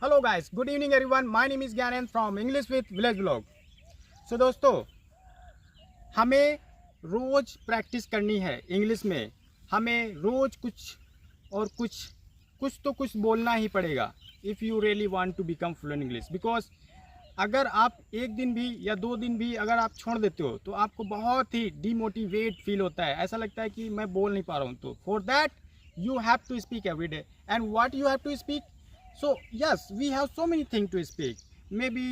Hello guys, good evening everyone. My name is Gyanendra from English with village blog. So दोस्तों, हमें रोज़ practice करनी है English में। हमें रोज़ कुछ तो कुछ बोलना ही पड़ेगा if you really want to become fluent English. Because अगर आप एक दिन भी या 2 दिन भी अगर आप छोड़ देते हो तो आपको बहुत ही डिमोटिवेट फील होता है। ऐसा लगता है कि मैं बोल नहीं पा रहा हूँ। तो for that you have to speak every day. And what you have to speak? So yes, we have so many things to speak. Maybe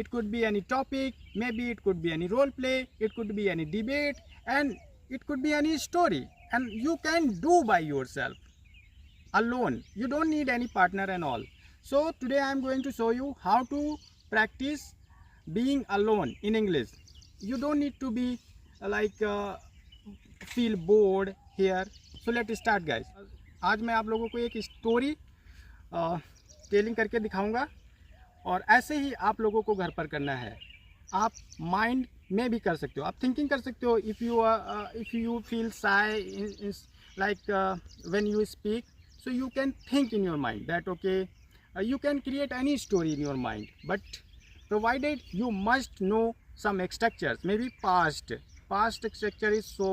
it could be any topic, maybe it could be any role play, it could be any debate, and it could be any story, and you can do by yourself alone. You don't need any partner and all. So today I am going to show you how to practice being alone in English. You don't need to be like feel bored here. So let's start guys. आज मैं आप लोगों को एक story telling करके दिखाऊंगा और ऐसे ही आप लोगों को घर पर करना है। आप माइंड में भी कर सकते हो, आप थिंकिंग कर सकते हो। If you feel shy like when you speak, so you can think in your mind that okay you can create any story in your mind, but provided you must know some structures. Maybe past structure is so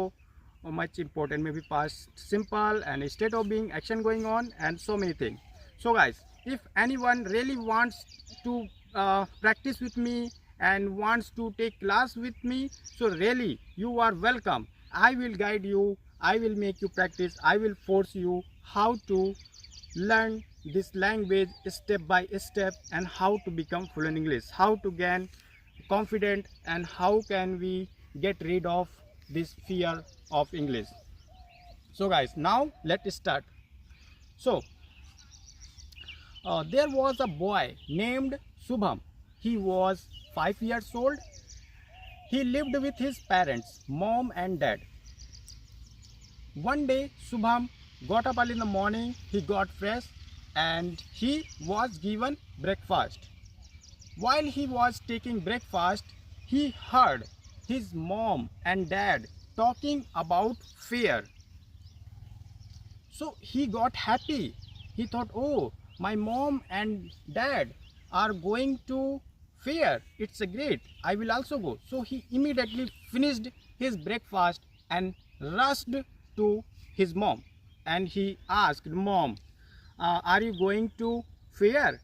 much important. Maybe past simple and state of being, action going on, and so many things. So guys, if anyone really wants to practice with me and wants to take class with me, so really you are welcome. I will guide you, I will make you practice, I will force you how to learn this language step by step, and how to become fluent English, how to gain confident, and how can we get rid of this fear of English. So guys, now let's start. So there was a boy named Subham. He was 5 years old. He lived with his parents, mom and dad. One day Subham got up early in the morning, he got fresh, and he was given breakfast. While he was taking breakfast, he heard his mom and dad talking about fear. So he got happy. He thought, oh, my mom and dad are going to fair. It's a great. I will also go. So he immediately finished his breakfast and rushed to his mom. And he asked, Mom, are you going to fair?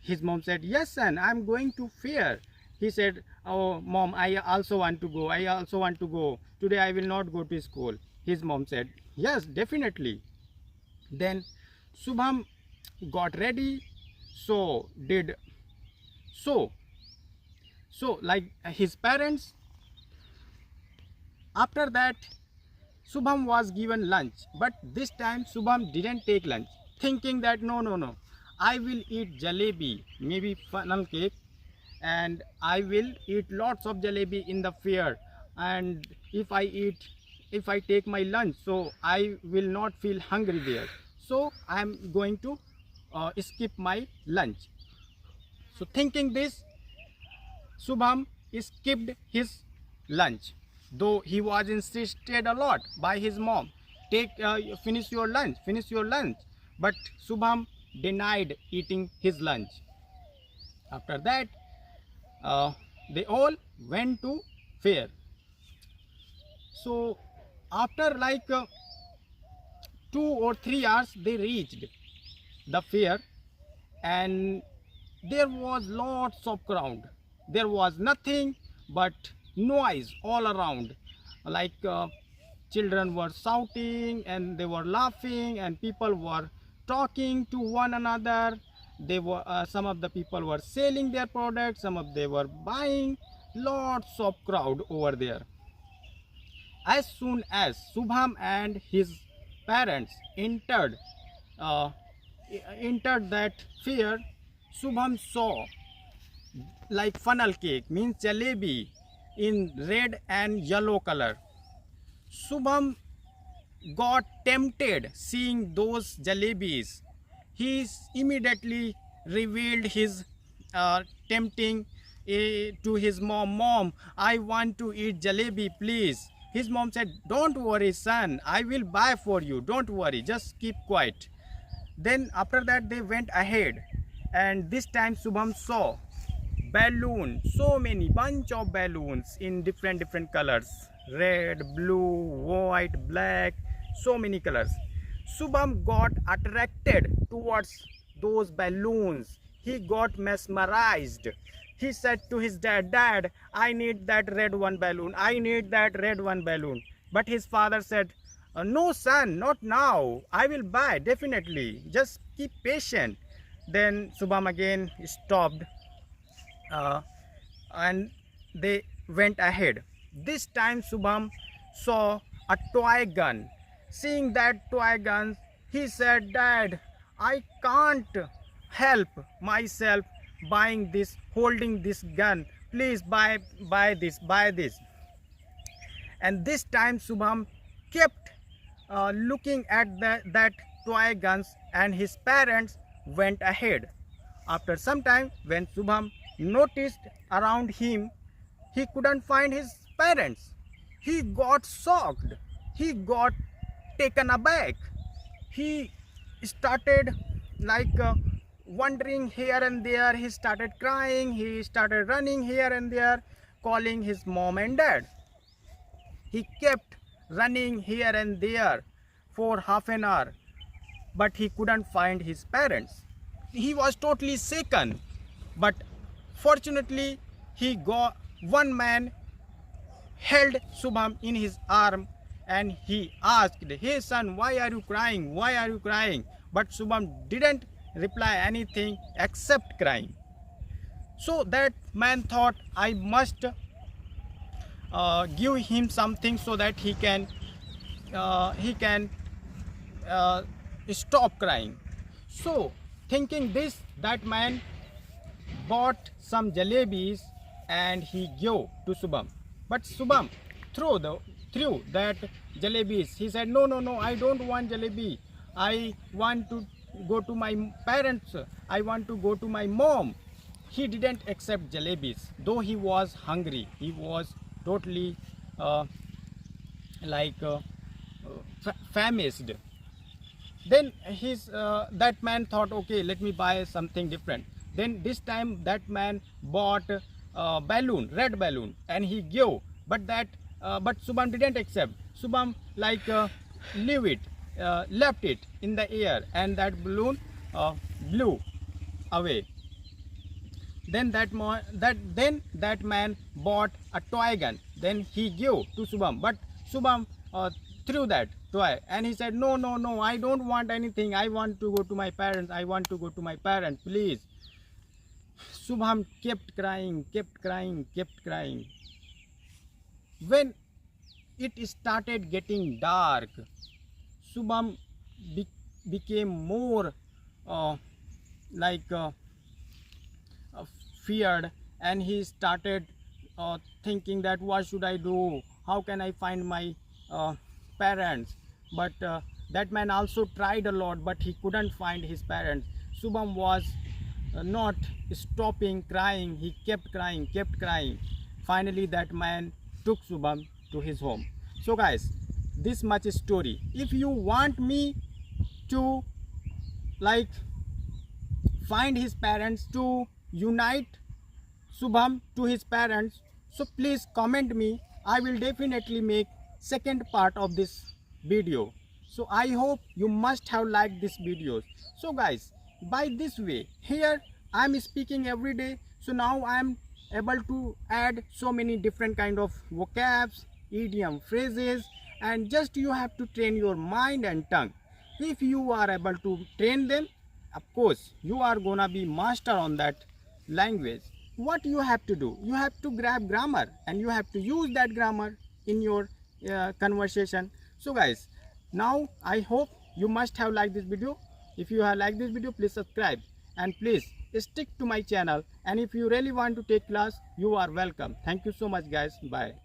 His mom said, yes son, I'm going to fair. He said, oh mom, I also want to go. I also want to go. Today I will not go to school. His mom said, yes, definitely. Then Subham got ready. So like his parents. After that, Subham was given lunch, but this time Subham didn't take lunch, thinking that no, I will eat jalebi, maybe funnel cake, and I will eat lots of jalebi in the fair. And if I take my lunch, so I will not feel hungry there. So I am going to skip my lunch. So thinking this, Subham skipped his lunch, though he was insisted a lot by his mom. Finish your lunch, finish your lunch. But Subham denied eating his lunch. After that, they all went to fair. So after like 2 or 3 hours, they reached the fair, and there was lots of crowd. There was nothing but noise all around, like children were shouting and they were laughing, and people were talking to one another. They were some of the people were selling their products, some of them were buying. Lots of crowd over there. As soon as Subham and his parents uh, entered that fair, Subham saw like funnel cake, means jalebi, in red and yellow color. Subham got tempted seeing those jalebis. He immediately revealed his tempting to his mom. Mom, I want to eat jalebi, please. His mom said, don't worry son, I will buy for you, don't worry, just keep quiet. Then after that they went ahead, And this time Shubham saw balloon, so many bunch of balloons in different colors, red, blue, white, black, so many colors. Shubham got attracted towards those balloons. He got mesmerized. He said to his dad, "Dad, I need that red one balloon. I need that red one balloon." But his father said, "No son, not now. I will buy definitely. Just keep patient." Then Shubham again stopped and they went ahead. This time Shubham saw a toy gun. Seeing that toy gun, he said, "Dad, I can't help myself buying this, holding this gun. Please buy this." And this time Shubham kept looking at that toy guns, and his parents went ahead. After some time, when Shubham noticed around him, he couldn't find his parents. He got shocked. He got taken aback. He started wandering here and there. He started crying. He started running here and there, calling his mom and dad. He kept running here and there for half an hour, but he couldn't find his parents. He was totally shaken, but fortunately one man held Shubham in his arm and he asked, "Hey son, why are you crying? Why are you crying?" But Shubham didn't reply anything except crying. So that man thought, I must give him something so that he can stop crying. So thinking this, that man bought some jalebis and he gave to Shubham. But Shubham threw that jalebis. He said, no, I don't want jalebi. I want to go to my parents. I want to go to my mom. He didn't accept jalebis, though he was hungry. He was totally famished. Then that man thought, okay, let me buy something different. Then this time that man bought a balloon, red balloon, and he gave. But Shubham didn't accept. Shubham left it in the air, and that balloon blew away. Then that man bought a toy gun. Then he gave to Shubham, but Shubham threw that toy and he said, no, I don't want anything. I want to go to my parents. I want to go to my parents, please. Shubham kept crying. When it started getting dark, Shubham became more feared, and he started thinking that what should I do? How can I find my parents? But that man also tried a lot, but he couldn't find his parents. Shubham was not stopping crying. He kept crying. Finally that man took Shubham to his home. So guys, this much story. If you want me to find his parents, to unite Shubham to his parents, so please comment me. I will definitely make second part of this video. So I hope you must have liked this videos. So guys, by this way, here I am speaking every day, so now I am able to add so many different kind of vocabs, idiom, phrases, and just you have to train your mind and tongue. If you are able to train them, of course you are gonna be master on that language. What you have to do, you have to grab grammar and you have to use that grammar in your conversation. So guys, now I hope you must have liked this video. If you have liked this video, please subscribe and please stick to my channel, and if you really want to take class, you are welcome. Thank you so much guys. Bye.